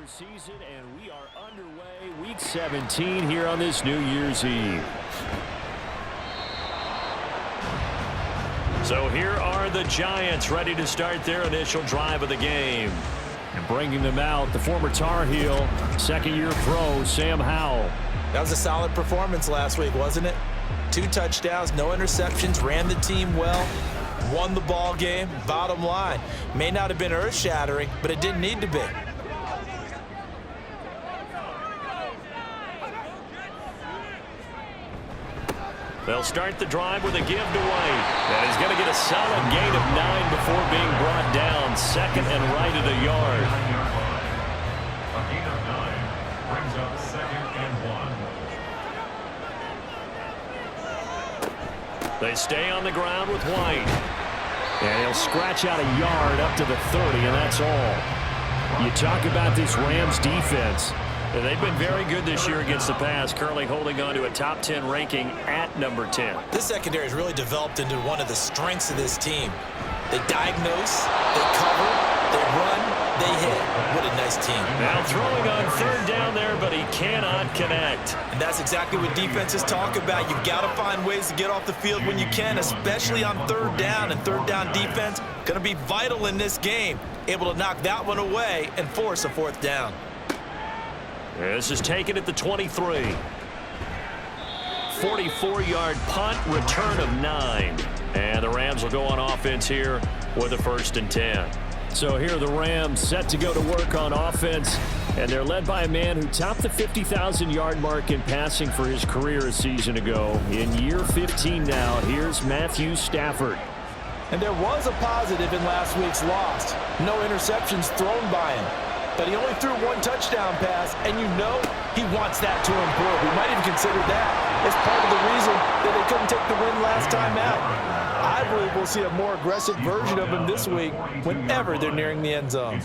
season, and we are underway week 17 here on this New Year's Eve. So here are the Giants ready to start their initial drive of the game. And bringing them out, the former Tar Heel, second-year pro, Sam Howell. That was a solid performance last week, wasn't it? 2 touchdowns, no interceptions, ran the team well, won the ball game. Bottom line, may not have been earth-shattering, but it didn't need to be. They'll start the drive with a give to White. And he's going to get a solid gain of 9 before being brought down. Second and right at a yard. A gain of 9 brings up 2nd and 1. They stay on the ground with White. And he'll scratch out a yard up to the 30, and that's all. You talk about this Rams defense. They've been very good this year against the pass, currently holding on to a top 10 ranking at number 10. This secondary has really developed into one of the strengths of this team. They diagnose, they cover, they run, they hit. What a nice team. Now throwing on third down there, but he cannot connect. And that's exactly what defenses talk about. You've got to find ways to get off the field when you can, especially on third down. And third down defense going to be vital in this game. Able to knock that one away and force a 4th down. This is taken at the 23. 44-yard punt, return of 9. And the Rams will go on offense here with a 1st and 10. So here are the Rams set to go to work on offense. And they're led by a man who topped the 50,000-yard mark in passing for his career a season ago. In year 15 now, here's Matthew Stafford. And there was a positive in last week's loss. No interceptions thrown by him. But he only threw 1 touchdown pass, and you know he wants that to improve. We might even consider that as part of the reason that they couldn't take the win last time out. I believe we'll see a more aggressive version of him this week whenever they're nearing the end zone.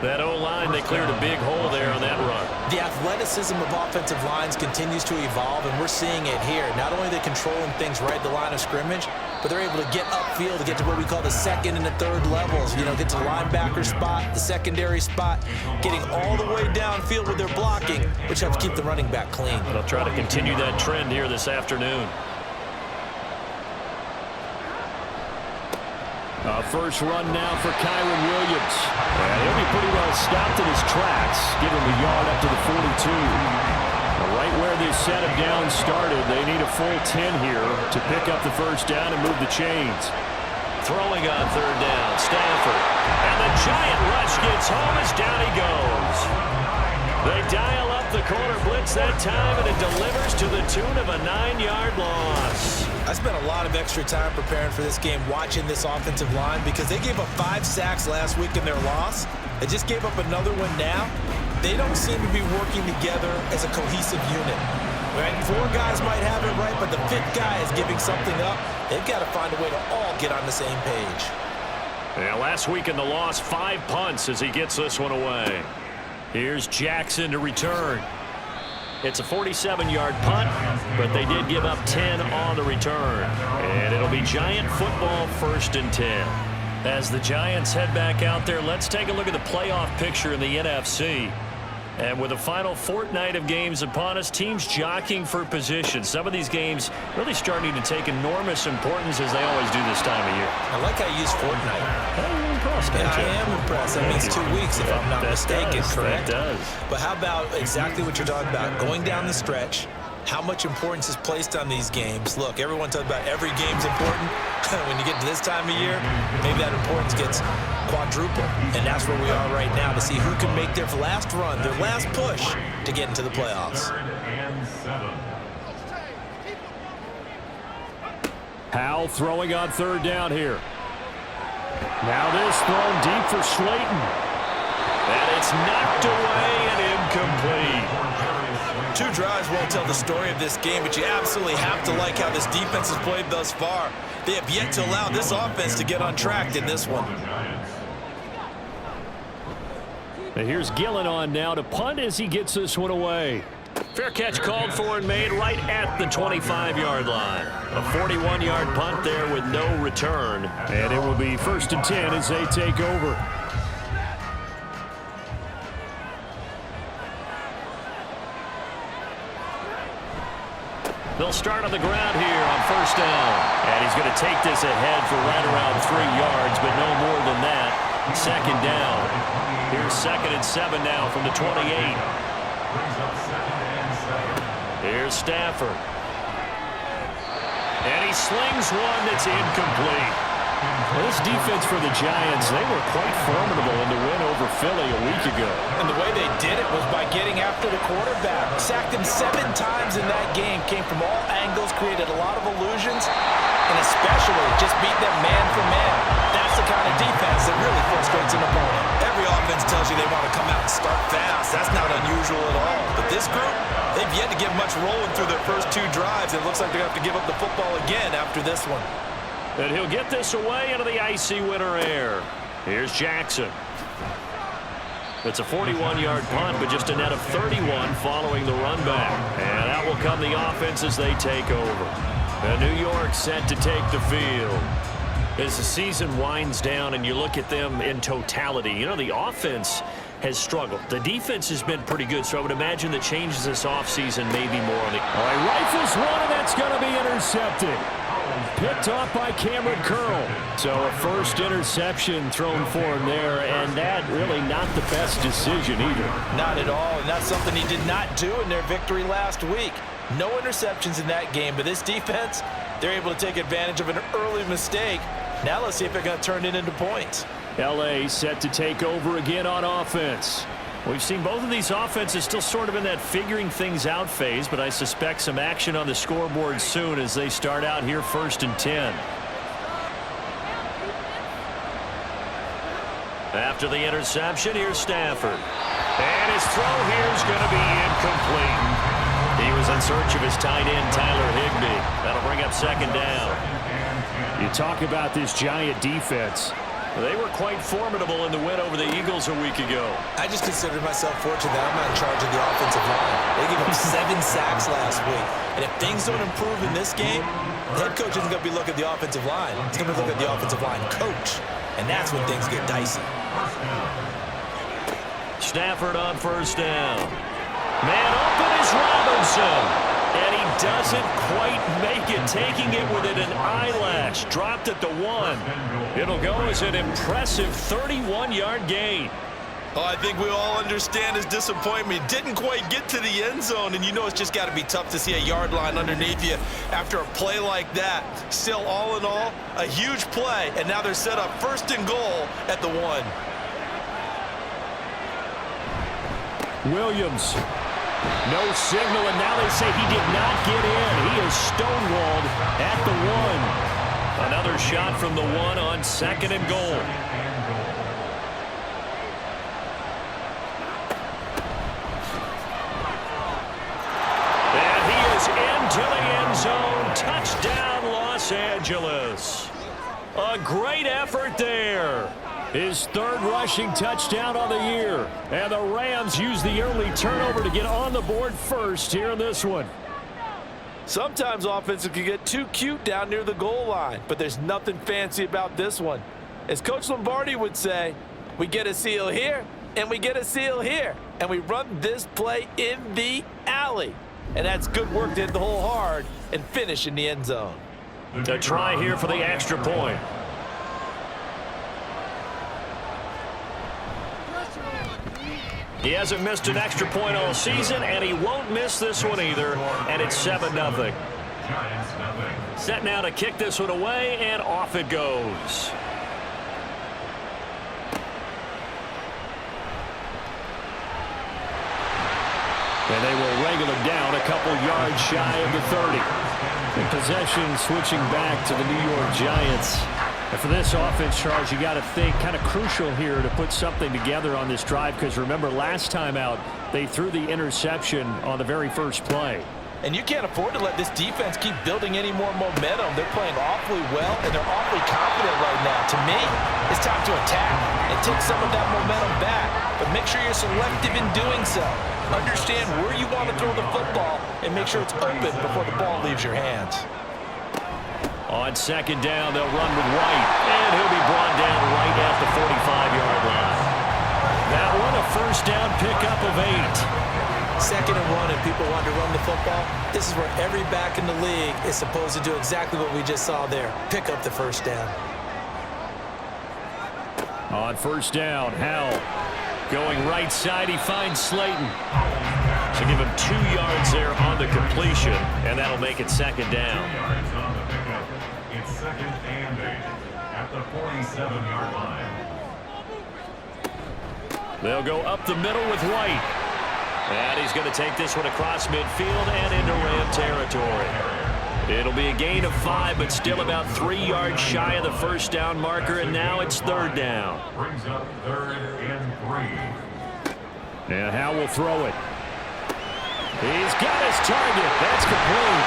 That O-line, they cleared a big hole there on that run. The athleticism of offensive lines continues to evolve, and we're seeing it here. Not only are they controlling things right at the line of scrimmage, but they're able to get upfield to get to what we call the 2nd and the 3rd levels. You know, get to the linebacker spot, the secondary spot, getting all the way downfield with their blocking, which helps keep the running back clean. They'll try to continue that trend here this afternoon. First run now for Kyron Williams. And he'll be pretty well stopped in his tracks. Give him a yard up to the 42. Right where this set of down started, they need a full 10 here to pick up the 1st down and move the chains. Throwing on 3rd down, Stafford. And the giant rush gets home as down he goes. They dial up the corner blitz that time, and it delivers to the tune of a 9-yard loss. I spent a lot of extra time preparing for this game watching this offensive line because they gave up 5 sacks last week in their loss. They just gave up another one now. They don't seem to be working together as a cohesive unit. Right? 4 guys might have it right, but the 5th guy is giving something up. They've got to find a way to all get on the same page. Yeah, last week in the loss, 5 punts as he gets this one away. Here's Jackson to return. It's a 47-yard punt, but they did give up 10 on the return. And it'll be Giant football 1st and 10. As the Giants head back out there, let's take a look at the playoff picture in the NFC. And with the final fortnight of games upon us, teams jockeying for position. Some of these games really starting to take enormous importance as they always do this time of year. I like how you use fortnight. I'm impressed, I am impressed. That means 2 weeks, if I'm not mistaken, correct? That does. But how about exactly what you're talking about? Going down the stretch, how much importance is placed on these games. Look, everyone talks about every game's important. When you get to this time of year, maybe that importance gets quadruple. And that's where we are right now to see who can make their last run, their last push to get into the playoffs. 3rd and 7. Howell throwing on 3rd down here. Now this thrown deep for Slayton. And it's knocked away and incomplete. 2 drives won't tell the story of this game, but you absolutely have to like how this defense has played thus far. They have yet to allow this offense to get on track in this one. And here's Gillen on now to punt as he gets this one away. Fair catch called for and made right at the 25-yard line. A 41-yard punt there with no return. And it will be 1st and 10 as they take over. They'll start on the ground here on first down. And he's going to take this ahead for right around 3 yards, but no more than that. Second down. Here's 2nd and 7 now from the 28. Here's Stafford. And he slings one that's incomplete. This defense for the Giants, they were quite formidable in the win over Philly a week ago. And the way they did it was by getting after the quarterback. Sacked him 7 times in that game. Came from all angles, created a lot of illusions, and especially just beat them man for man. That's the kind of defense that really frustrates an opponent. Every offense tells you they want to come out and start fast. That's not unusual at all. But this group, they've yet to get much rolling through their first 2 drives. It looks like they're going to have to give up the football again after this one. And he'll get this away into the icy winter air. Here's Jackson. It's a 41-yard punt, but just a net of 31 following the run back. And out will come the offense as they take over. And New York set to take the field. As the season winds down and you look at them in totality, you know, the offense has struggled. The defense has been pretty good, so I would imagine the changes this offseason may be more on the... All right, rifles one, and that's going to be intercepted. Picked off by Cameron Curl. So a first interception thrown for him there, and that really not the best decision either. Not at all, and that's something he did not do in their victory last week. No interceptions in that game, but this defense, they're able to take advantage of an early mistake. Now let's see if they're going to turn it into points. L.A. set to take over again on offense. We've seen both of these offenses still sort of in that figuring things out phase, but I suspect some action on the scoreboard soon as they start out here 1st and 10. After the interception, here's Stafford. And his throw here is going to be incomplete. He was in search of his tight end, Tyler Higbee. That'll bring up 2nd down. You talk about this Giant defense. They were quite formidable in the win over the Eagles a week ago. I just considered myself fortunate that I'm not in charge of the offensive line. They gave up 7 sacks last week. And if things don't improve in this game, the head coach isn't going to be looking at the offensive line. He's going to be looking at the offensive line coach. And that's when things get dicey. Stafford on first down. Man open is Robinson. And he doesn't quite make it, taking it within an eyelash. Dropped at the 1. It'll go as an impressive 31-yard gain. Oh, I think we all understand his disappointment. Didn't quite get to the end zone, and you know it's just got to be tough to see a yard line underneath you after a play like that. Still, all in all, a huge play, and now they're set up 1st and goal at the 1. Williams. No signal, and now they say he did not get in. He is stonewalled at the 1. Another shot from the 1 on 2nd and goal. And he is into the end zone. Touchdown, Los Angeles. A great effort there. His 3rd rushing touchdown on the year. And the Rams use the early turnover to get on the board first here in this one. Sometimes offenses can get too cute down near the goal line, but there's nothing fancy about this one. As Coach Lombardi would say, we get a seal here, and we get a seal here, and we run this play in the alley. And that's good work to hit the hole hard and finish in the end zone. A try here for the extra point. He hasn't missed an extra point all season, and he won't miss this one either, and it's 7-0. Set now to kick this one away, and off it goes. And they will wrangle him down a couple yards shy of the 30. The possession switching back to the New York Giants. And for this offense, Charles, you got to think kind of crucial here to put something together on this drive, because remember last time out they threw the interception on the very first play. And you can't afford to let this defense keep building any more momentum. They're playing awfully well, and they're awfully confident right now. To me, it's time to attack and take some of that momentum back. But make sure you're selective in doing so. Understand where you want to throw the football and make sure it's open before the ball leaves your hands. On 2nd down, they'll run with White, and he'll be brought down right at the 45-yard line. That one, a first down pickup of 8. 2nd and 1 and people want to run the football, this is where every back in the league is supposed to do exactly what we just saw there. Pick up the first down. On first down, Howell going right side. He finds Slayton. So give him 2 yards there on the completion, and that'll make it 2nd down. 2 yards on the pickup. It's 2nd and 8 at the 47-yard line. They'll go up the middle with White. And he's going to take this one across midfield and into Ram territory. It'll be a gain of 5, but still about 3 yards shy of the first down marker, and now it's 3rd down. Brings up 3rd and 3. And Howell will throw it. He's got his target. That's complete.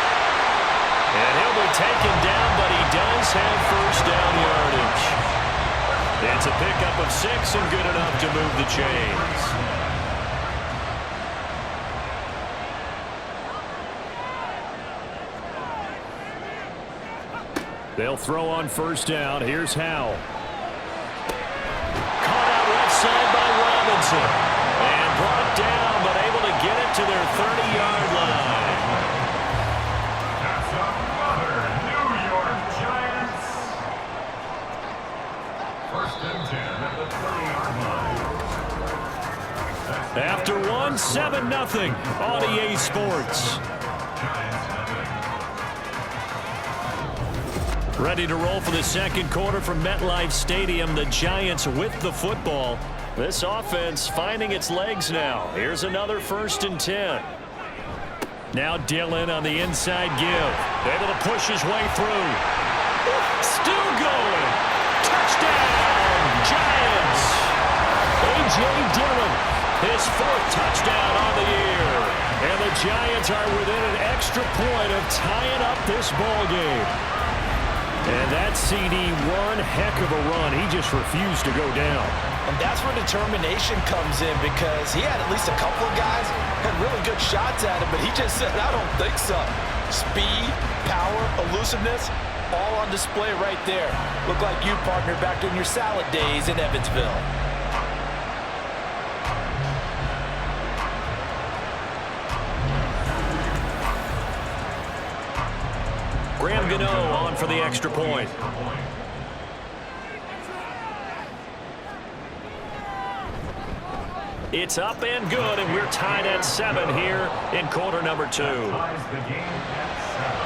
And he'll be taken down, but he does have first down yardage. It's a pickup of 6 and good enough to move the chains. They'll throw on first down. Here's Howell. Caught out left side by Robinson. And brought down, but able to get it to their 30-yard line. That's another New York Giants. 1st and 10 at the 30-yard line. After one, 7-0 on EA Sports. Ready to roll for the 2nd quarter from MetLife Stadium. The Giants with the football. This offense finding its legs now. Here's another 1st and 10. Now Dillon on the inside give. Able to push his way through. Still going. Touchdown, Giants. A.J. Dillon, his 4th touchdown on the year. And the Giants are within an extra point of tying up this ball game. And that CD, one heck of a run. He just refused to go down. And that's where determination comes in, because he had at least a couple of guys had really good shots at him, but he just said, I don't think so. Speed, power, elusiveness, all on display right there. Look like you, partner, back in your salad days in Evansville. Graham Gano on for the extra point. It's up and good, and we're tied at 7 here in quarter number 2.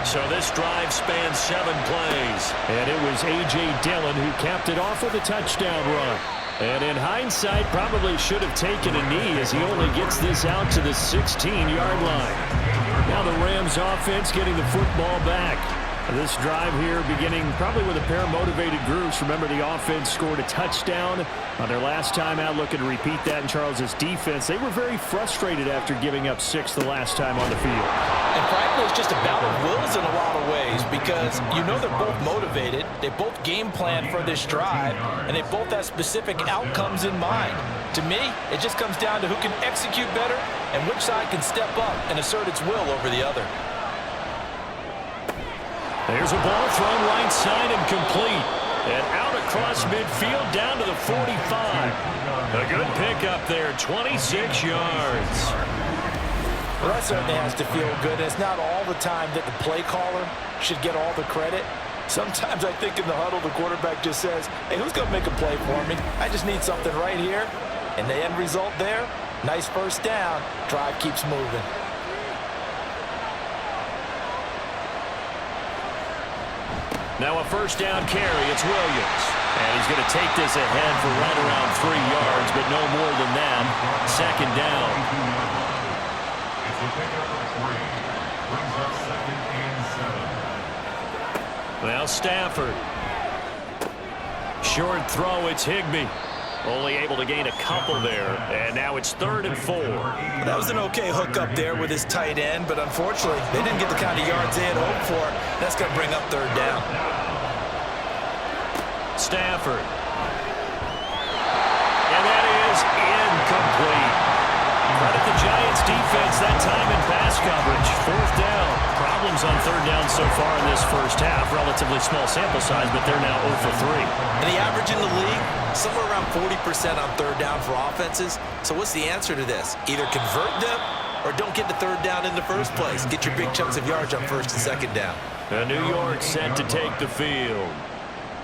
So this drive spans 7 plays. And it was A.J. Dillon who capped it off with a touchdown run. And in hindsight, probably should have taken a knee, as he only gets this out to the 16-yard line. Now the Rams offense getting the football back. This drive here beginning probably with a pair of motivated groups. Remember, the offense scored a touchdown on their last time out, looking to repeat that in Charles's defense. They were very frustrated after giving up 6 the last time on the field. And frankly, it's just a battle of wills in a lot of ways, because you know they're both motivated, they both game plan for this drive, and they both have specific outcomes in mind. To me, it just comes down to who can execute better and which side can step up and assert its will over the other. There's a ball thrown right side and complete. And out across midfield down to the 45. A good pickup there, 26 yards. Well, that certainly has to feel good. And it's not all the time that the play caller should get all the credit. Sometimes I think in the huddle, the quarterback just says, hey, who's going to make a play for me? I just need something right here. And the end result there, nice first down. Drive keeps moving. Now a first down carry. It's Williams. And he's going to take this ahead for right around 3 yards, but no more than that. 2nd down. It's a pickup of 3. Brings up 2nd and 7. Now Stafford. Short throw. It's Higbee. Only able to gain a couple there. And now it's 3rd and 4. That was an okay hook up there with his tight end, but unfortunately, they didn't get the kind of yards they had hoped for. That's going to bring up 3rd down. Stafford. And that is incomplete. Credit the Giants defense that time in pass coverage. 4th down. Problems on 3rd down so far in this first half. Relatively small sample size, but they're now 0 for 3. And the average in the league, somewhere around 40% on 3rd down for offenses. So what's the answer to this? Either convert them or don't get the third down in the first place. Get your big chunks of yards on first and second down. New York set to take the field.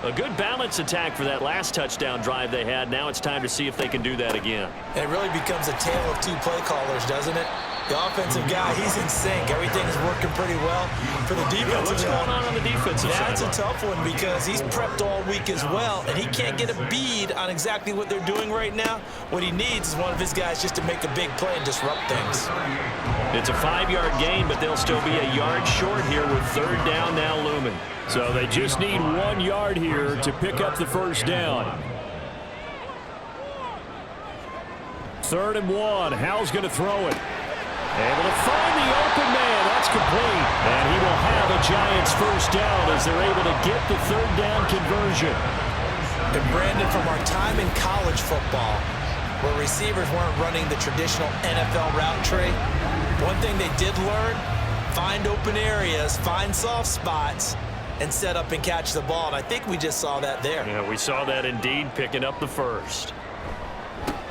A good balance attack for that last touchdown drive they had. Now it's time to see if they can do that again. And it really becomes a tale of two play callers, doesn't it? The offensive guy, he's in sync. Everything is working pretty well. For the defensive What's going on the defensive side? That's a tough one because he's prepped all week as well, and he can't get a bead on exactly what they're doing right now. What he needs is one of his guys just to make a big play and disrupt things. It's a 5-yard gain, but they'll still be a yard short here with third down now looming. So they just need 1 yard here to pick up the first down. 3rd and 1. Howell's going to throw it. Able to find the open man. That's complete. And he will have a Giants first down as they're able to get the third down conversion. And Brandon, from our time in college football, where receivers weren't running the traditional NFL route tree, one thing they did learn, find open areas, find soft spots, and set up and catch the ball. And I think we just saw that there. Yeah, we saw that indeed, picking up the first.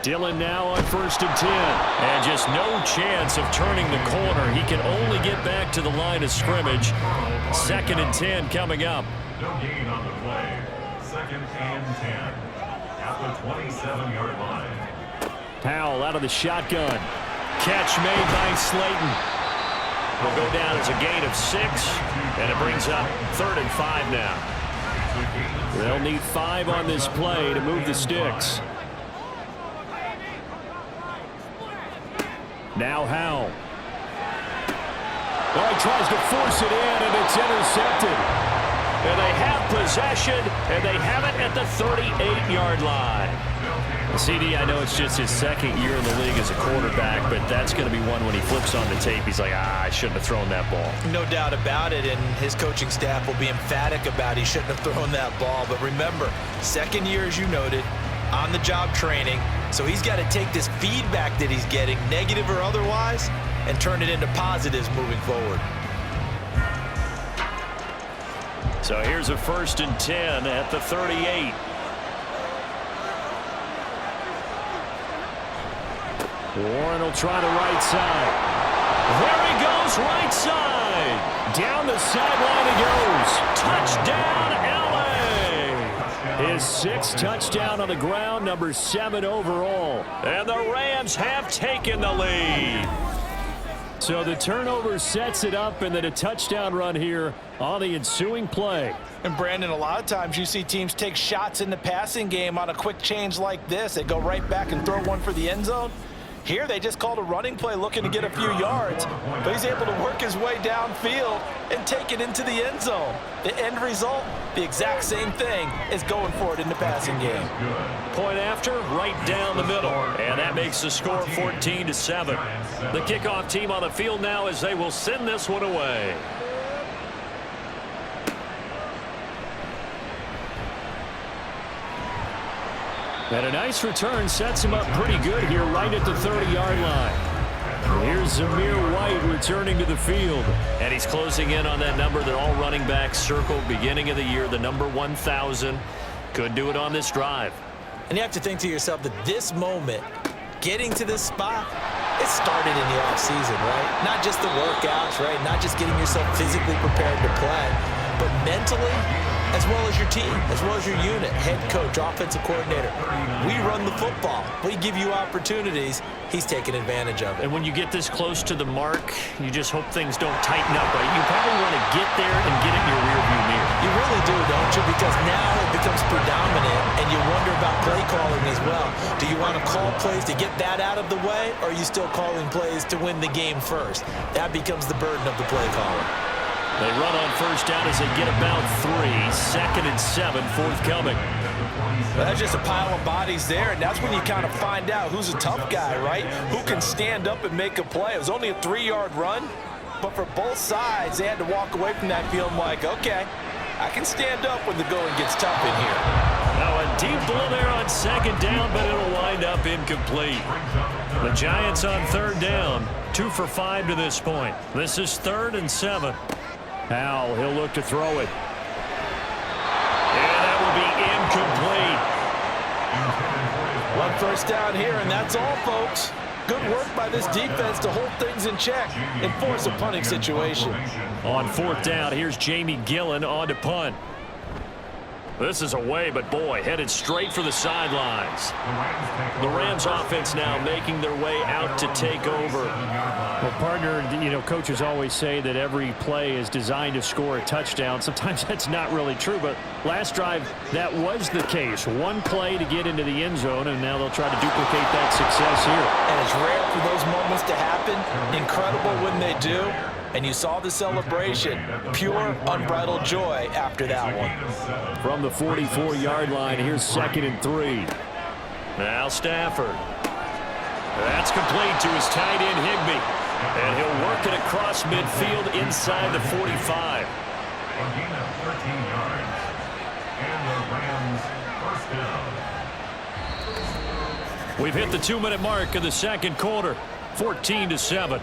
Dillon now on 1st and 10. And just no chance of turning the corner. He can only get back to the line of scrimmage. 2nd and 10 coming up. No gain on the play. 2nd and 10 at the 27-yard line. Howell out of the shotgun. Catch made by Slayton. Will go down as a gain of 6. And it brings up 3rd and 5 now. They'll need 5 on this play to move the sticks. Now Howell. Oh, he tries to force it in, and it's intercepted. And they have possession, and they have it at the 38-yard line. CD, I know it's just his 2nd year in the league as a quarterback, but that's going to be one when he flips on the tape, he's like, I shouldn't have thrown that ball. No doubt about it, and his coaching staff will be emphatic about he shouldn't have thrown that ball. But remember, 2nd year, as you noted, on-the-job training, so he's got to take this feedback that he's getting, negative or otherwise, and turn it into positives moving forward. So here's a 1st and 10 at the 38. Warren will try the right side. There he goes, right side. Down the sideline he goes. Touchdown, LA. His 6th touchdown on the ground, number 7 overall. And the Rams have taken the lead. So the turnover sets it up, and then a touchdown run here on the ensuing play. And Brandon, a lot of times you see teams take shots in the passing game on a quick change like this. They go right back and throw one for the end zone. Here they just called a running play looking to get a few yards, but he's able to work his way downfield and take it into the end zone. The end result, the exact same thing as going for it in the passing game. Point after, right down the middle. And that makes the score 14-7. The kickoff team on the field now as they will send this one away. And a nice return sets him up pretty good here right at the 30-yard line. Here's Zamir White returning to the field. And he's closing in on that number that all running backs circled beginning of the year, the number 1,000. Could do it on this drive. And you have to think to yourself that this moment, getting to this spot, it started in the offseason, right? Not just the workouts, right? Not just getting yourself physically prepared to play, but mentally, as well as your team, as well as your unit, head coach, offensive coordinator. We run the football. We give you opportunities. He's taking advantage of it. And when you get this close to the mark, you just hope things don't tighten up, right? You probably want to get there and get in your rearview mirror. You really do, don't you? Because now it becomes predominant, and you wonder about play calling as well. Do you want to call plays to get that out of the way, or are you still calling plays to win the game first? That becomes the burden of the play caller. They run on first down as they get about 3. 2nd and 7 forthcoming. Well, that's just a pile of bodies there, and that's when you kind of find out who's a tough guy, right? Who can stand up and make a play. It was only a 3-yard run, but for both sides, they had to walk away from that feeling like, okay, I can stand up when the going gets tough in here. Now a deep ball there on 2nd down, but it'll wind up incomplete. The Giants on 3rd down, 2 for 5 to this point. This is 3rd and 7. Howell, he'll look to throw it. And that will be incomplete. One first down here, and that's all, folks. Good work by this defense to hold things in check and force a punting situation. On 4th down, here's Jamie Gillen on to punt. This is away, but boy, headed straight for the sidelines. The Rams offense now making their way out to take over. Well, partner, you know, coaches always say that every play is designed to score a touchdown. Sometimes that's not really true, but last drive, that was the case. One play to get into the end zone, and now they'll try to duplicate that success here. And it's rare for those moments to happen. Incredible when they do. And you saw the celebration. Pure, unbridled joy after that one. From the 44-yard line, here's 2nd and 3. Now Stafford. That's complete to his tight end, Higbee. And he'll work it across midfield inside the 45. A gain of 13 yards. And the Rams first down. We've hit the 2-minute mark of the second quarter. 14-7.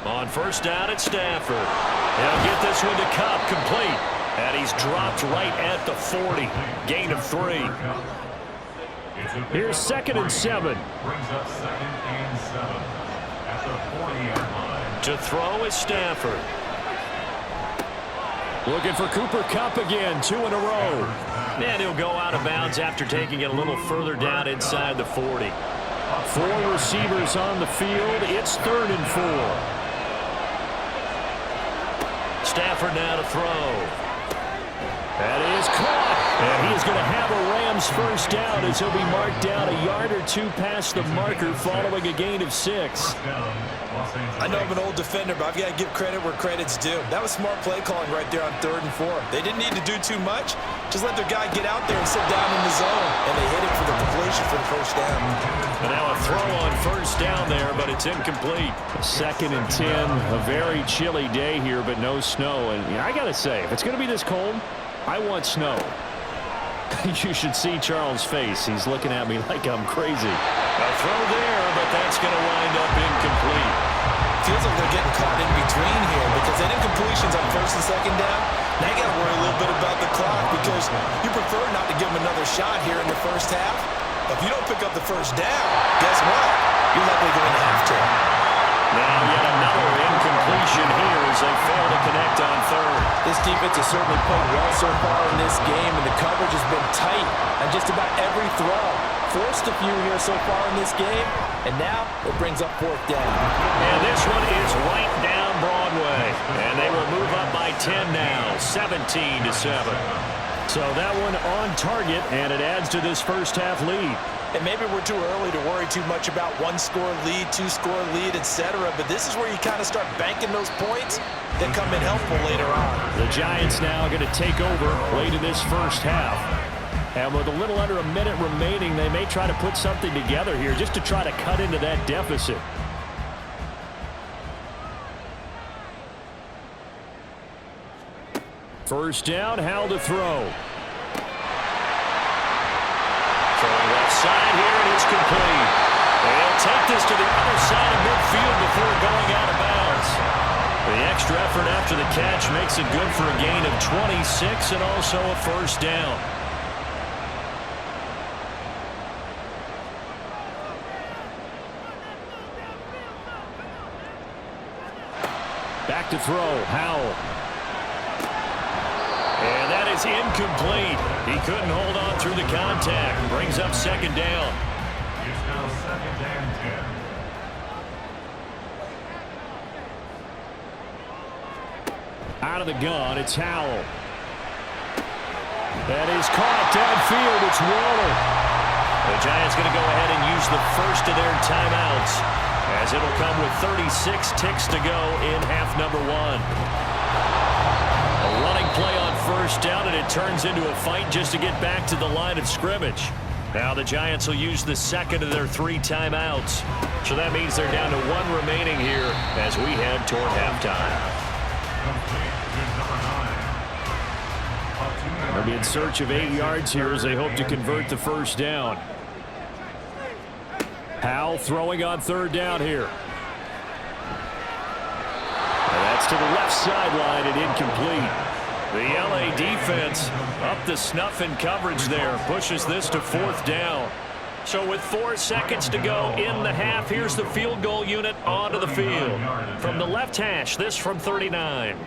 On 1st down at Stafford. He'll get this one to Cup, complete. And he's dropped right at the 40. Gain of 3. Here's 2nd and 7. Brings up 2nd and 7 at the 40-yard line. To throw is Stafford. Looking for Cooper Kupp again, 2 in a row. And he'll go out of bounds after taking it a little further down inside the 40. 4 receivers on the field. It's 3rd and 4. Stafford now to throw. That is caught. And he is going to have a Rams first down as he'll be marked down a yard or 2 past the marker following a gain of 6. I know I'm an old defender, but I've got to give credit where credit's due. That was smart play calling right there on 3rd and 4. They didn't need to do too much. Just let their guy get out there and sit down in the zone. And they hit it for the completion for the first down. And now a throw on 1st down there, but it's incomplete. 2nd and 10. A very chilly day here, but no snow. And I got to say, if it's going to be this cold, I want snow. You should see Charles' face. He's looking at me like I'm crazy. A throw there, but that's going to wind up incomplete. Feels like they're getting caught in between here because that incompletion's on 1st and 2nd down. Now you got to worry a little bit about the clock because you prefer not to give them another shot here in the first half. If you don't pick up the first down, guess what? You're likely going to have to. Now yet another incompletion here as they fail to connect on 3rd. This defense has certainly played well so far in this game, and the coverage has been tight on just about every throw. Forced a few here so far in this game, and now it brings up 4th down. And this one is right down Broadway. And they will move up by 10 now, 17-7. So that one on target, and it adds to this first half lead. And maybe we're too early to worry too much about 1-score lead, 2-score lead, etc. But this is where you kind of start banking those points that come in helpful later on. The Giants now going to take over late in this first half. And with a little under a minute remaining, they may try to put something together here just to try to cut into that deficit. First down, Howell to throw. Throwing left side here, and it's complete. They'll take this to the other side of midfield before going out of bounds. The extra effort after the catch makes it good for a gain of 26 and also a first down. Back to throw, Howell. And that is incomplete. He couldn't hold on through the contact. Brings up 2nd down. It's now 2nd and 10. Out of the gun, it's Howell. That is caught downfield. It's Waller. The Giants going to go ahead and use the first of their timeouts, as it'll come with 36 ticks to go in half number 1. A running play on 1st down, and it turns into a fight just to get back to the line of scrimmage. Now the Giants will use the second of their 3 timeouts. So that means they're down to 1 remaining here as we head toward halftime. They'll be in search of 8 yards here as they hope to convert the first down. Howell throwing on 3rd down here. And that's Gets to the left sideline and incomplete. The LA defense up the snuff in coverage there. Pushes this to 4th down. So with 4 seconds to go in the half, here's the field goal unit onto the field. From the left hash, this from 39.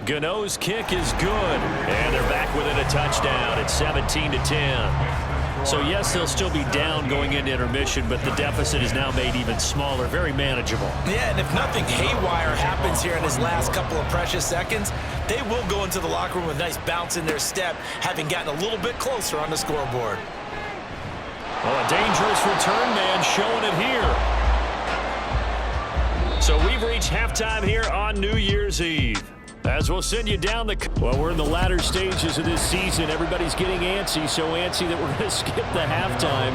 Gano's kick is good. And they're back within a touchdown. It's 17-10. So, yes, they'll still be down going into intermission, but the deficit is now made even smaller, very manageable. Yeah, and if nothing haywire happens here in his last couple of precious seconds, they will go into the locker room with a nice bounce in their step, having gotten a little bit closer on the scoreboard. Oh, a dangerous return man showing it here. So we've reached halftime here on New Year's Eve. As we'll send you down the... Well, we're in the latter stages of this season. Everybody's getting antsy, so antsy that we're going to skip the halftime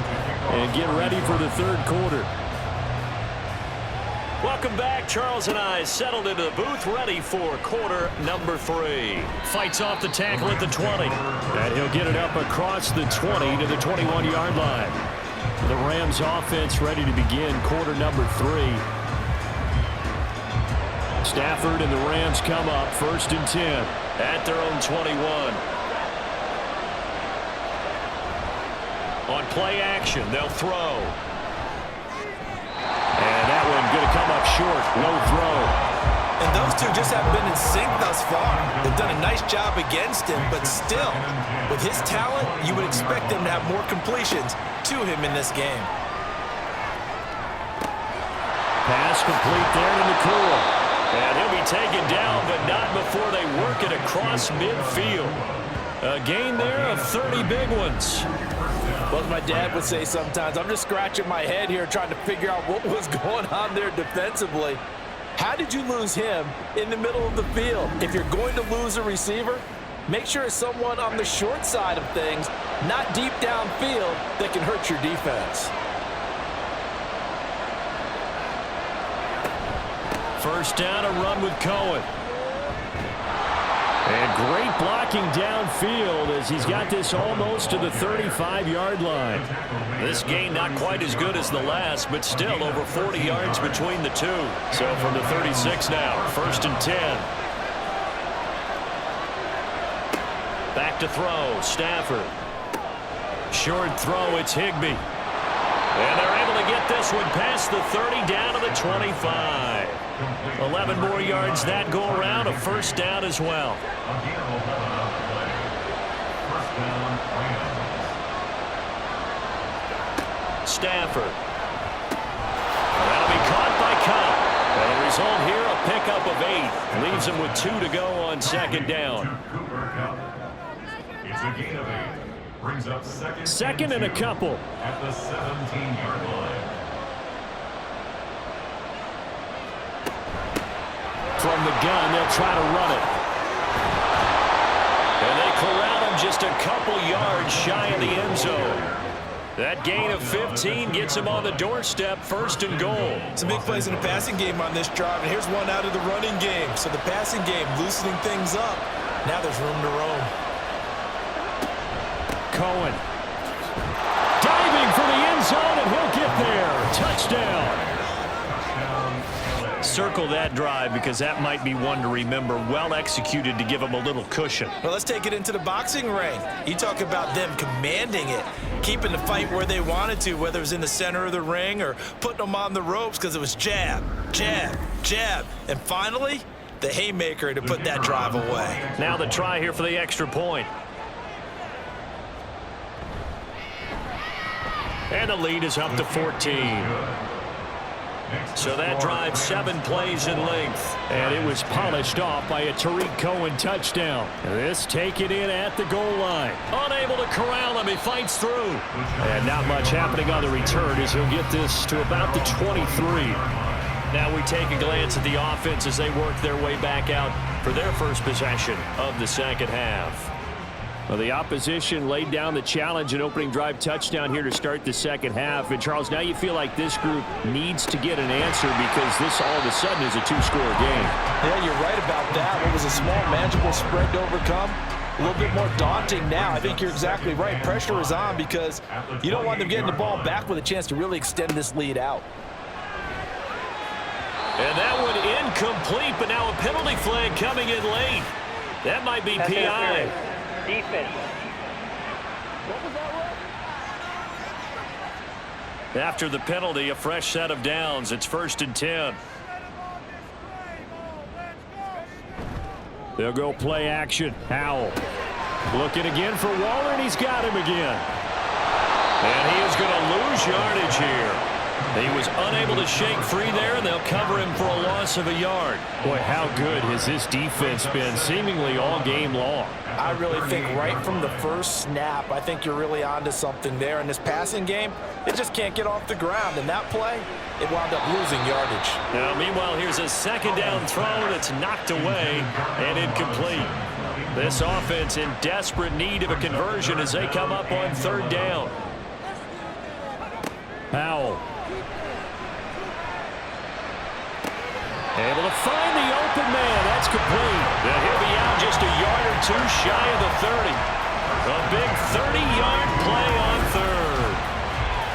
and get ready for the 3rd quarter. Welcome back. Charles and I settled into the booth, ready for quarter number 3. Fights off the tackle at the 20. And he'll get it up across the 20 to the 21-yard line. The Rams offense ready to begin quarter number 3. Stafford and the Rams come up 1st and 10 at their own 21. On play action, they'll throw. And that one going to come up short. Low throw. And those two just haven't been in sync thus far. They've done a nice job against him, but still, with his talent, you would expect him to have more completions to him in this game. Pass complete there to McCool. And he'll be taken down, but not before they work it across midfield. A gain there of 30 big ones. Well, as my dad would say sometimes, I'm just scratching my head here trying to figure out what was going on there defensively. How did you lose him in the middle of the field? If you're going to lose a receiver, make sure it's someone on the short side of things, not deep downfield, that can hurt your defense. First down, a run with Cohen. And great blocking downfield as he's got this almost to the 35-yard line. This gain not quite as good as the last, but still over 40 yards between the two. So from the 36 now, 1st and 10. Back to throw, Stafford. Short throw, it's Higbee. And they're able to get this one past the 30 down to the 25. 11 more yards that go around, a 1st down as well. Stafford. That'll be caught by Cobb. And the result here, a pickup of 8. Leaves him with 2 to go on 2nd down. It's a gain of 8. Brings up second and a couple. At the 17-yard line. From the gun, they'll try to run it. And they corral him just a couple yards shy of the end zone. That gain of 15 gets him on the doorstep, 1st and goal. Some big plays in the passing game on this drive, and here's one out of the running game. So the passing game loosening things up. Now there's room to roam. Cohen. Diving for the end zone, and he'll get there. Touchdown. Circle that drive because that might be one to remember. Well executed to give him a little cushion. Well, let's take it into the boxing ring. You talk about them commanding it, keeping the fight where they wanted to, whether it was in the center of the ring or putting them on the ropes because it was jab, jab, jab. And finally, the haymaker to put that drive away. Now the try here for the extra point. And the lead is up to 14. So that drive 7 plays in length. And it was polished off by a Tariq Cohen touchdown. This taken in at the goal line. Unable to corral him. He fights through. And not much happening on the return as he'll get this to about the 23. Now we take a glance at the offense as they work their way back out for their first possession of the second half. Well, the opposition laid down the challenge and opening drive touchdown here to start the second half. And, Charles, now you feel like this group needs to get an answer because this all of a sudden is a 2-score game. Yeah, you're right about that. It was a small, manageable spread to overcome. A little bit more daunting now. I think you're exactly right. Pressure is on because you don't want them getting the ball back with a chance to really extend this lead out. And that one incomplete, but now a penalty flag coming in late. That might be PI. Defense. After the penalty, a fresh set of downs. It's 1st and 10. They'll go play action. Howell looking again for Waller, and he's got him again. And he is going to lose yardage here. He was unable to shake free there, and they'll cover him for a loss of a yard. Boy, how good has this defense been seemingly all game long? I really think right from the first snap, I think you're really onto something there. In this passing game, it just can't get off the ground. And that play, it wound up losing yardage. Now, meanwhile, here's a second down throw that's knocked away and incomplete. This offense in desperate need of a conversion as they come up on 3rd down. Howell. Able to find the open man. That's complete. And he'll be out just a yard or two shy of the 30. A big 30-yard play on 3rd.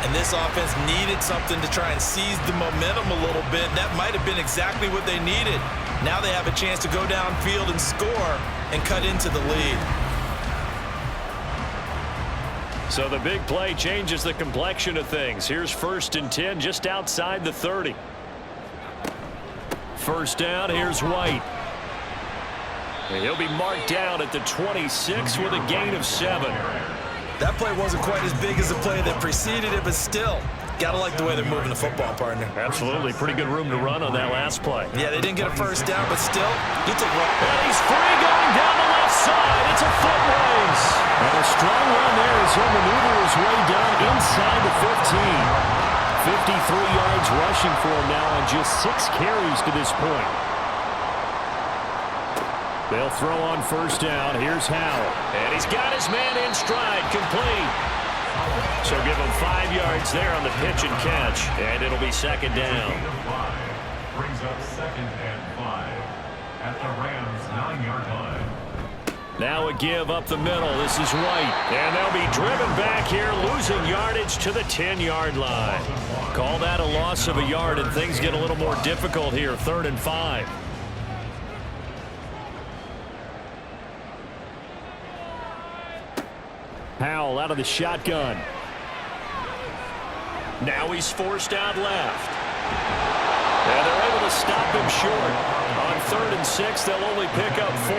And this offense needed something to try and seize the momentum a little bit. That might have been exactly what they needed. Now they have a chance to go downfield and score and cut into the lead. So the big play changes the complexion of things. Here's 1st and 10 just outside the 30. 1st down, here's White. And he'll be marked down at the 26 with a gain of 7. That play wasn't quite as big as the play that preceded it, but still, gotta like the way they're moving the football, partner. Absolutely. Pretty good room to run on that last play. Yeah, they didn't get a 1st down, but still, you take one. And he's free going down the left side. It's a foot race. And a strong run there as he'll maneuver his way down inside the 15. 53 yards rushing for him now on just 6 carries to this point. They'll throw on 1st down. Here's Howell. And he's got his man in stride, complete. So give him 5 yards there on the pitch and catch. And it'll be 2nd down. Brings up 2nd and 5 at the Rams' 9-yard line. Now a give up the middle. This is White. And they'll be driven back here, losing yardage to the 10-yard line. Call that a loss of a yard, and things get a little more difficult here. 3rd and 5. Howell out of the shotgun. Now he's forced out left. And they're able to stop him short. On 3rd and 6, they'll only pick up 4.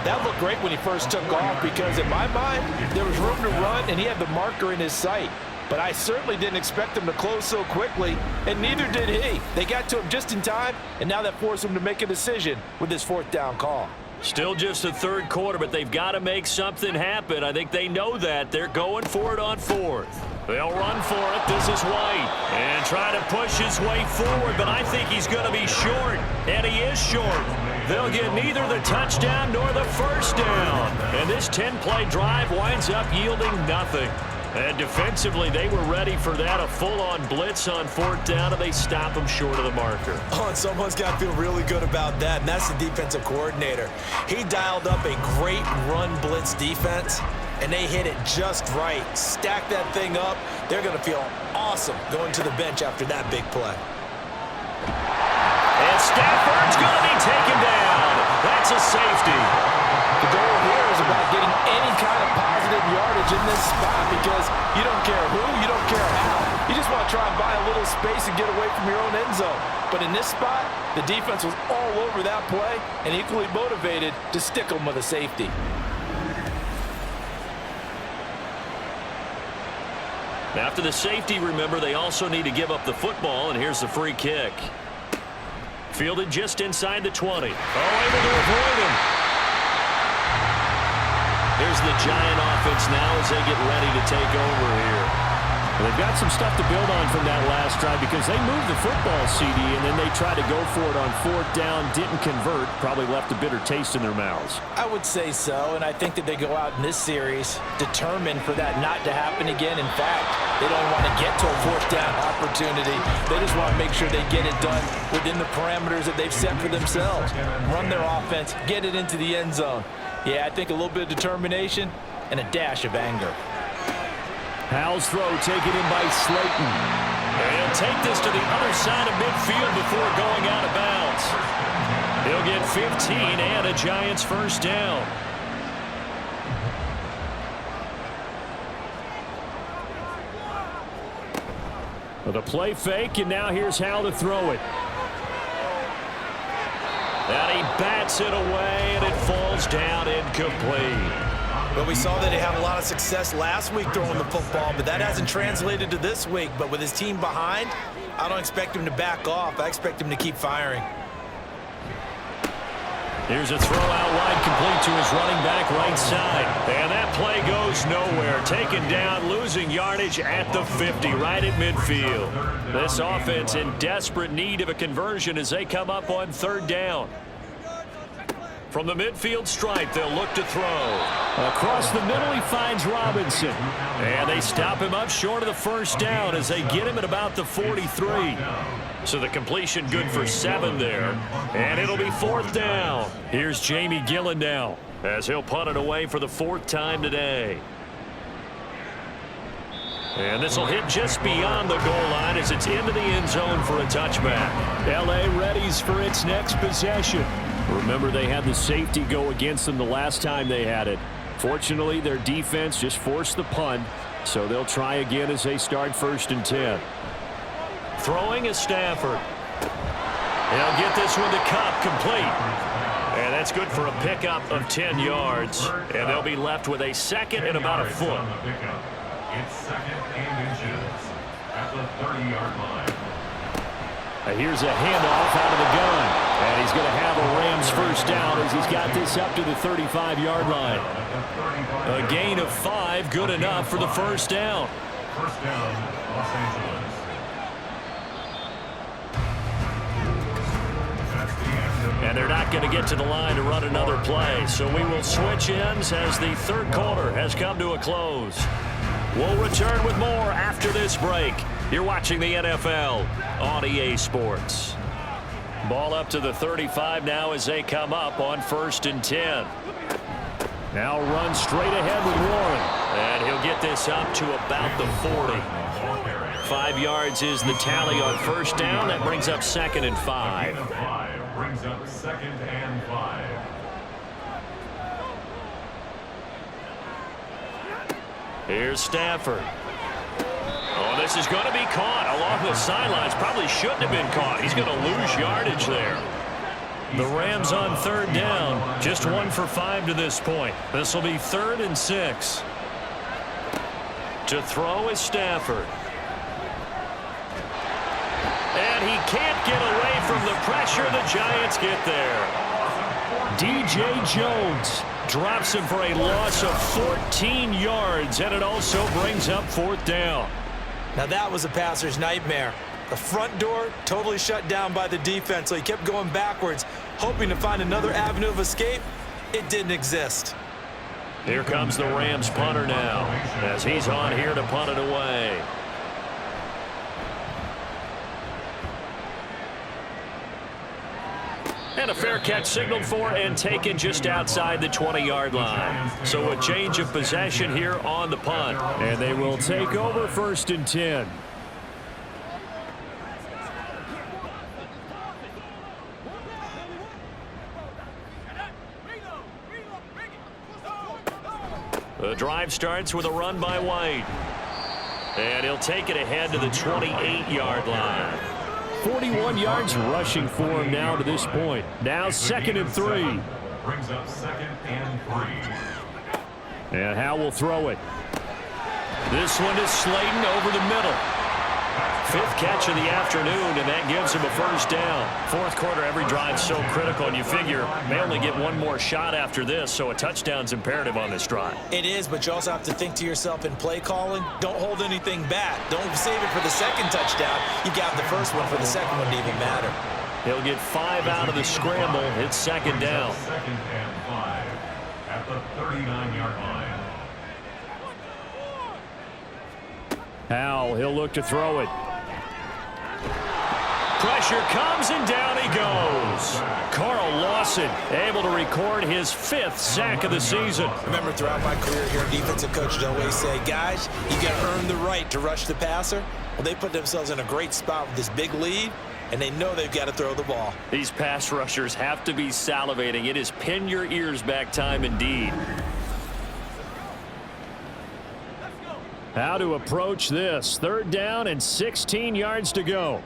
That looked great when he first took off because, in my mind, there was room to run and he had the marker in his sight. But I certainly didn't expect him to close so quickly, and neither did he. They got to him just in time, and now that forced him to make a decision with this 4th down call. Still just the 3rd quarter, but they've got to make something happen. I think they know that. They're going for it on 4th. They'll run for it. This is White. And try to push his way forward, but I think he's going to be short. And he is short. They'll get neither the touchdown nor the 1st down. And this 10-play drive winds up yielding nothing. And defensively, they were ready for that, a full-on blitz on 4th down, and they stop him short of the marker. Oh, and someone's got to feel really good about that, and that's the defensive coordinator. He dialed up a great run blitz defense, and they hit it just right. Stack that thing up. They're going to feel awesome going to the bench after that big play. And Stafford's going to be taken down. That's a safety. The goal here is about getting any kind of positive yardage in this spot because you don't care who, you don't care how. You just want to try and buy a little space and get away from your own end zone. But in this spot, the defense was all over that play and equally motivated to stick them with a safety. After the safety, remember, they also need to give up the football, and here's the free kick. Fielded just inside the 20. Oh, able to avoid him. Here's the Giant offense now as they get ready to take over here. Well, they've got some stuff to build on from that last drive because they moved the football, CD, and then they tried to go for it on 4th down, didn't convert, probably left a bitter taste in their mouths. I would say so, and I think that they go out in this series determined for that not to happen again. In fact, they don't want to get to a 4th down opportunity. They just want to make sure they get it done within the parameters that they've set for themselves. Run their offense, get it into the end zone. Yeah, I think a little bit of determination and a dash of anger. Howell's throw taken in by Slayton. And take this to the other side of midfield before going out of bounds. He'll get 15 and a Giants first down. The play fake, and now here's how to throw it. And he bats it away, and it falls down incomplete. Well, we saw that he had a lot of success last week throwing the football, but that hasn't translated to this week. But with his team behind, I don't expect him to back off. I expect him to keep firing. Here's a throw out wide, complete to his running back right side. And that play goes nowhere. Taken down, losing yardage at the 50, right at midfield. This offense in desperate need of a conversion as they come up on third down. From the midfield stripe, they'll look to throw. Across the middle, he finds Robinson. And they stop him up short of the first down as they get him at about the 43. So the completion good for 7 there. And it'll be fourth down. Here's Jamie Gillen now as he'll punt it away for the 4th time today. And this will hit just beyond the goal line as it's into the end zone for a touchback. L.A. readies for its next possession. Remember, they had the safety go against them the last time they had it. Fortunately, their defense just forced the punt, so they'll try again as they start 1st and 10. Throwing is Stafford. He'll get this one to Cup, complete. And that's good for a pickup of 10 yards. And they'll be left with a second and about a foot. It's 2nd and inches at the 30-yard line. Here's a handoff out of the gun. And he's going to have a Rams first down as he's got this up to the 35-yard line. A gain of 5, good enough for the first down. First down, Los Angeles. And they're not going to get to the line to run another play. So we will switch ends as the third quarter has come to a close. We'll return with more after this break. You're watching the NFL on EA Sports. Ball up to the 35 now as they come up on 1st and 10. Now run straight ahead with Warren. And he'll get this up to about the 40. 5 yards is the tally on first down. That brings up 2nd and 5. Brings up 2nd and 5. Here's Stafford. Oh, this is going to be caught along the sidelines. Probably shouldn't have been caught. He's going to lose yardage there. The Rams on third down. Just 1 for 5 to this point. This will be 3rd and 6. To throw is Stafford. And he can't get away from the pressure. The Giants get there. DJ Jones drops him for a loss of 14 yards, and it also brings up 4th down. Now that was a passer's nightmare. The front door totally shut down by the defense, so he kept going backwards, hoping to find another avenue of escape. It didn't exist. Here comes the Rams punter now as he's on here to punt it away. And a fair catch signaled for and taken just outside the 20-yard line. So a change of possession here on the punt. And they will take over 1st and 10. The drive starts with a run by White. And he'll take it ahead to the 28-yard line. 41 yards rushing for him now to this point. Now 2nd and 3. Brings up 2nd and 3. And Howe will throw it. This one is Slayton over the middle. 5th catch of the afternoon, and that gives him a first down. 4th quarter, every drive so critical, and you figure may only get one more shot after this, so a touchdown's imperative on this drive. It is, but you also have to think to yourself in play calling, don't hold anything back. Don't save it for the 2nd touchdown. You got the first one for the 2nd one to even matter. He'll get 5 out of the scramble. It's 2nd down. 2nd and 5 at the 39-yard line. Howe, he'll look to throw it. Pressure comes, and down he goes. Carl Lawson able to record his 5th sack of the season. Remember, throughout my career here, defensive coaches always say, guys, you got to earn the right to rush the passer. Well, they put themselves in a great spot with this big lead, and they know they've got to throw the ball. These pass rushers have to be salivating. It is pin your ears back time indeed. How to approach this. 3rd down and 16 yards to go.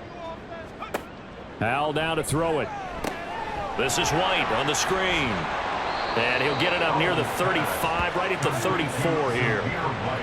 Howell now to throw it. This is White on the screen. And he'll get it up near the 35, right at the 34 here.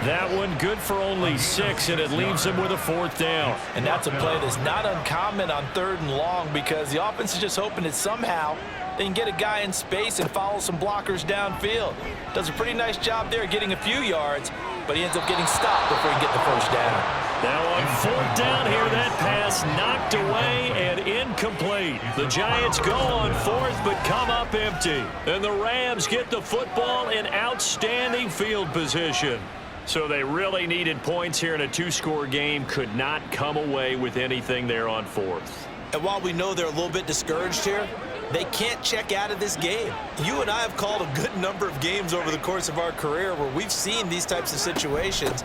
That one good for only 6, and it leaves him with a 4th down. And that's a play that's not uncommon on 3rd and long because the offense is just hoping that somehow they can get a guy in space and follow some blockers downfield. Does a pretty nice job there getting a few yards, but he ends up getting stopped before he can get the 1st down. Now on 4th down here, that pass knocked away and incomplete. The Giants go on 4th but come up empty. And the Rams get the football in outstanding field position. So they really needed points here in a 2-score game. Could not come away with anything there on 4th. And while we know they're a little bit discouraged here, they can't check out of this game. You and I have called a good number of games over the course of our career where we've seen these types of situations.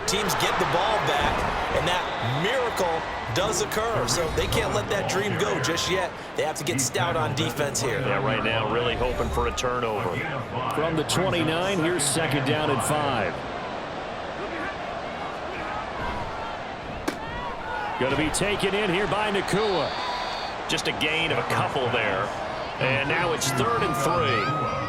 Teams get the ball back, and that miracle does occur. So they can't let that dream go just yet. They have to get stout on defense here. Yeah, right now really hoping for a turnover. From the 29, here's 2nd down and 5. Going to be taken in here by Nakua. Just a gain of a couple there. And now it's 3rd and 3.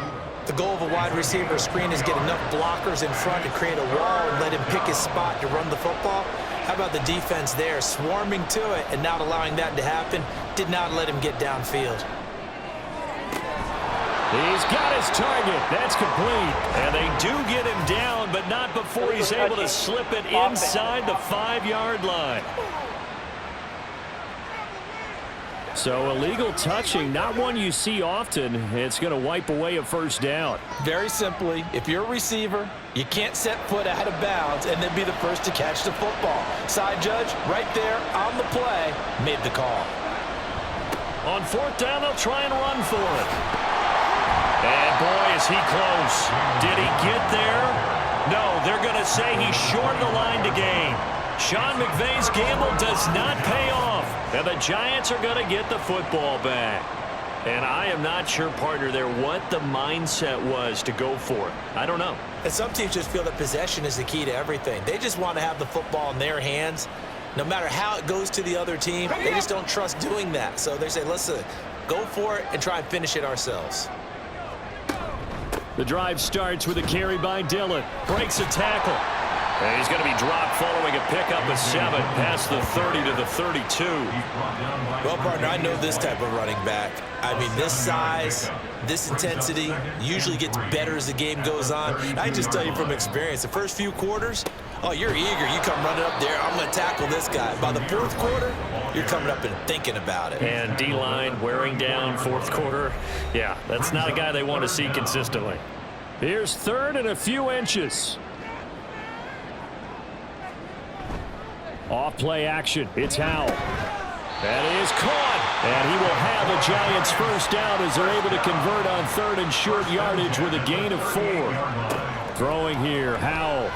The goal of a wide receiver screen is get enough blockers in front to create a wall and let him pick his spot to run the football. How about the defense there, swarming to it and not allowing that to happen? Did not let him get downfield. He's got his target. That's complete. And they do get him down, but not before he's able to slip it inside the 5-yard line. So illegal touching, not one you see often. It's going to wipe away a 1st down. Very simply, if you're a receiver, you can't set foot out of bounds and then be the first to catch the football. Side judge, right there on the play, made the call. On 4th down, they'll try and run for it. And boy, is he close. Did he get there? No, they're going to say he's short of the line to gain. Sean McVay's gamble does not pay off. And the Giants are going to get the football back. And I am not sure, partner, there what the mindset was to go for it. I don't know. And some teams just feel that possession is the key to everything. They just want to have the football in their hands. No matter how it goes to the other team, they just don't trust doing that. So they say, let's go for it and try and finish it ourselves. The drive starts with a carry by Dillon. Breaks a tackle. And he's going to be dropped following a pickup of 7 past the 30 to the 32. Well, partner, I know this type of running back. I mean, this size, this intensity usually gets better as the game goes on. And I just tell you from experience, the first few quarters, oh, you're eager. You come running up there, I'm going to tackle this guy. By the 4th quarter, you're coming up and thinking about it. And D-line wearing down 4th quarter. Yeah, that's not a guy they want to see consistently. Here's 3rd and a few inches. Off play action. It's Howell. That is caught. And he will have the Giants 1st down as they're able to convert on 3rd and short yardage with a gain of 4. Throwing here, Howell.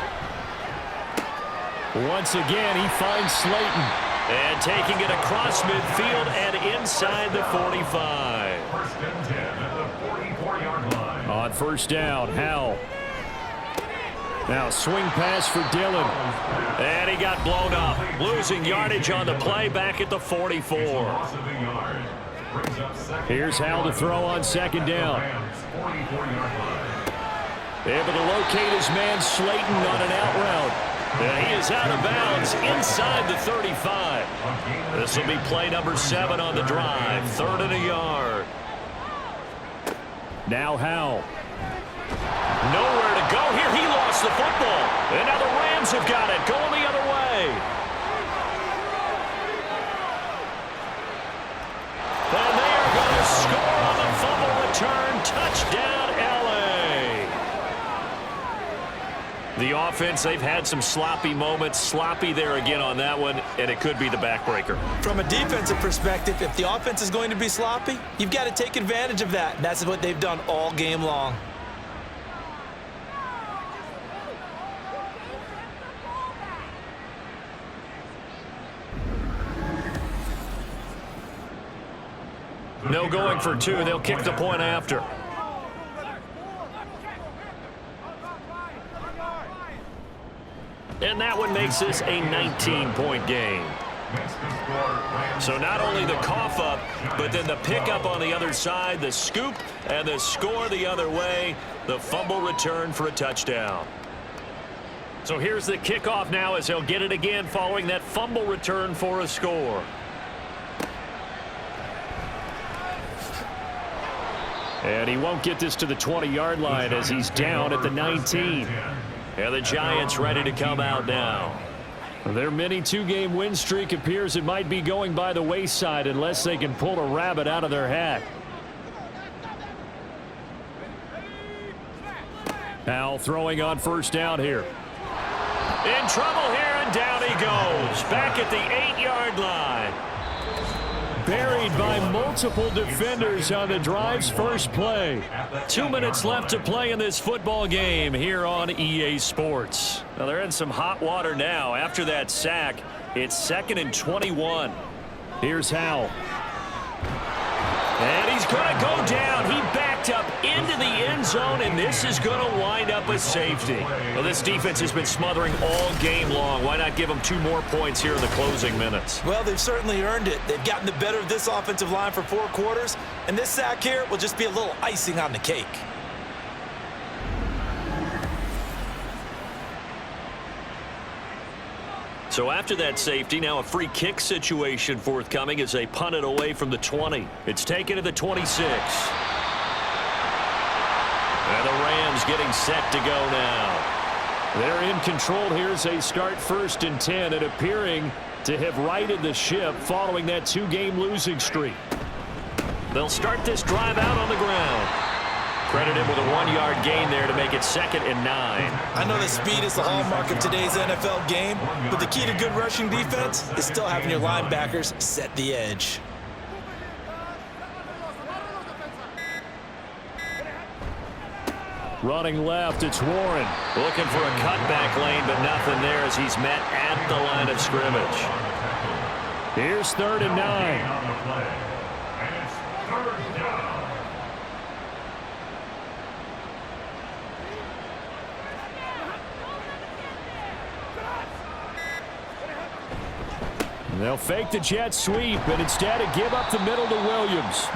Once again, he finds Slayton. And taking it across midfield and inside the 45. 1st and 10 at the 44-yard line. On 1st down, Howell. Now swing pass for Dillon. And he got blown up. Losing yardage on the play back at the 44. Here's Howell to throw on 2nd down. Able to locate his man Slayton on an out route. And he is out of bounds inside the 35. This will be play number 7 on the drive. 3rd and a yard. Now Howell. Nowhere to go here. He lost the football. And now the Rams have got it. Going the other way. And they are going to score on the fumble return. Touchdown, L.A. The offense, they've had some sloppy moments. Sloppy there again on that one, and it could be the backbreaker. From a defensive perspective, if the offense is going to be sloppy, you've got to take advantage of that. And that's what they've done all game long. No going for two. They'll kick the point after. And that one makes this a 19-point game. So not only the cough up, but then the pickup on the other side, the scoop, and the score the other way. The fumble return for a touchdown. So here's the kickoff now as he'll get it again following that fumble return for a score. And he won't get this to the 20-yard line as he's down at the 19. And the Giants ready to come out now. Their mini two-game win streak appears it might be going by the wayside unless they can pull a rabbit out of their hat. Powell throwing on first down here. In trouble here, and down he goes. Back at the 8-yard line. Buried by multiple defenders on the drive's first play. 2 minutes left to play in this football game here on EA Sports. Now they're in some hot water now. After that sack, it's 2nd and 21. Here's Howell. And he's going to go down. He backed up into the end zone, and this is going to wind up a safety. Well, this defense has been smothering all game long. Why not give them 2 more points here in the closing minutes? Well, they've certainly earned it. They've gotten the better of this offensive line for 4 quarters, and this sack here will just be a little icing on the cake. So after that safety, now a free kick situation forthcoming as they punt it away from the 20. It's taken to the 26. And the Rams getting set to go now. They're in control here as they start 1st and 10 and appearing to have righted the ship following that 2-game losing streak. They'll start this drive out on the ground. Credit him with a 1-yard gain there to make it 2nd and 9. I know that speed is the hallmark of today's NFL game, but the key to good rushing defense is still having your linebackers set the edge. Running left, it's Warren. Looking for a cutback lane, but nothing there as he's met at the line of scrimmage. Here's 3rd and 9. They'll fake the jet sweep, and instead give up the middle to Williams.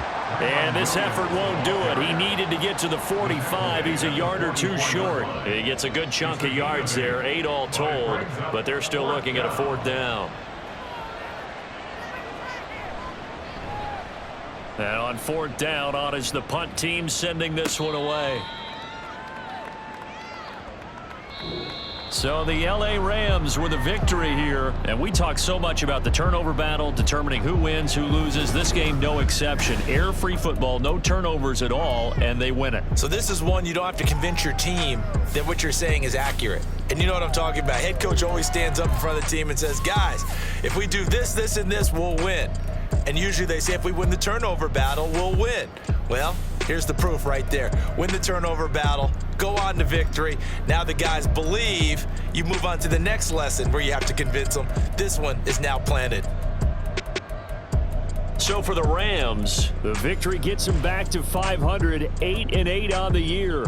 And this effort won't do it. He needed to get to the 45. He's a yard or 2 short. He gets a good chunk of yards there, 8 all told, but they're still looking at a 4th down. And on 4th down, on is the punt team sending this one away. So the LA Rams with a victory here, and we talk so much about the turnover battle, determining who wins, who loses. This game, no exception. Air-free football, no turnovers at all, and they win it. So this is one you don't have to convince your team that what you're saying is accurate. And you know what I'm talking about. Head coach always stands up in front of the team and says, guys, if we do this, this, and this, we'll win. And usually they say if we win the turnover battle, we'll win. Well, here's the proof right there. Win the turnover battle, go on to victory. Now the guys believe. You move on to the next lesson where you have to convince them. This one is now planted. So for the Rams, the victory gets them back to 500, 8-8 on the year.